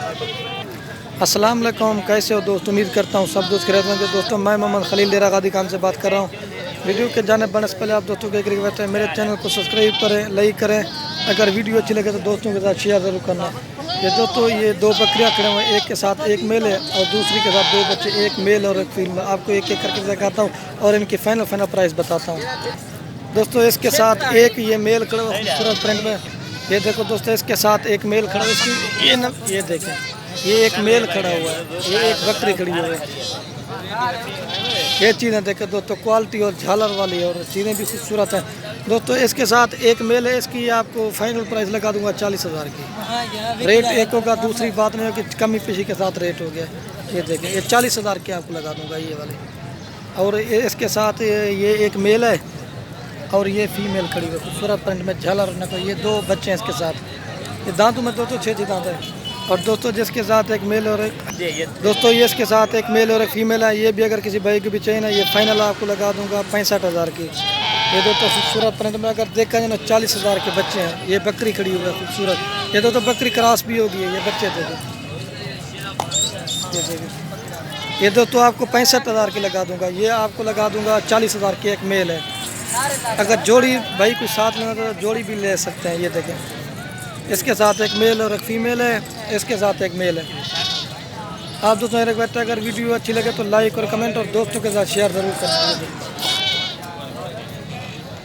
अस्सलाम वालेकुम, कैसे हो दोस्त? उम्मीद करता हूँ सब दोस्त खैरियत में होंगे। दोस्तों मैं मोहम्मद खलील डेरा गादी खान से बात कर रहा हूँ। वीडियो के जाने बढ़ने से पहले आप दोस्तों को एक रिक्वेस्ट है, मेरे चैनल को सब्सक्राइब करें, लाइक करें। अगर वीडियो अच्छी लगे तो दोस्तों के साथ शेयर ज़रूर करना। ये दोस्तों ये दो बकरियाँ खड़े हुए, एक के साथ एक मेल है और दूसरी के साथ दो बच्चे, एक मेल और एक फीमेल। आपको एक एक करके दिखाता हूँ और इनकी फाइनल प्राइस बताता हूँ। दोस्तों इसके साथ एक ये मेल खड़ा हुआ खूबसूरत प्रिंट में, ये देखो दोस्तों इसके साथ एक मेल खड़ा हुआ, इसकी ये देखें, ये एक मेल खड़ा हुआ है, ये एक बकरी खड़ी हुई है। ये चीज़ें देखें दोस्तों, क्वालिटी और झालर वाली और चीज़ें भी खूबसूरत हैं। दोस्तों इसके साथ एक मेल है, इसकी आपको फाइनल प्राइस लगा दूंगा 40,000 की। रेट एक होगा, दूसरी बात नहीं होगी कमी पेशी के साथ रेट हो गया। ये देखें, ये 40,000 की आपको लगा दूंगा ये वाली। और इसके साथ ये एक मेल है और ये फीमेल खड़ी हुई खूबसूरत प्रिंट में झालर न को। ये दो बच्चे हैं इसके साथ। ये दांतों में दोस्तों 6 दांत है। और दोस्तों जिसके साथ एक मेल और दोस्तों ये इसके साथ एक मेल और एक फीमेल है। ये भी अगर किसी भाई की भी चाहिए ना, ये फाइनल आपको लगा दूंगा 65,000 की। ये दोस्तों खूबसूरत प्रिंट में अगर देखा जाए ना 40,000 के बच्चे हैं। ये बकरी खड़ी हुई है खूबसूरत। ये दोस्तों बकरी क्रॉस भी होगी, ये बच्चे देखो, ये दोस्तों आपको 65,000 की लगा दूंगा। ये आपको लगा दूंगा 40,000 की एक मेल है। अगर जोड़ी भाई कुछ साथ लेना तो जोड़ी भी ले सकते हैं। ये देखें, इसके साथ एक मेल और एक फीमेल है, इसके साथ एक मेल है। आप दोस्तों रिक्वेस्ट है, अगर वीडियो अच्छी लगे तो लाइक और कमेंट और दोस्तों के साथ शेयर ज़रूर करना।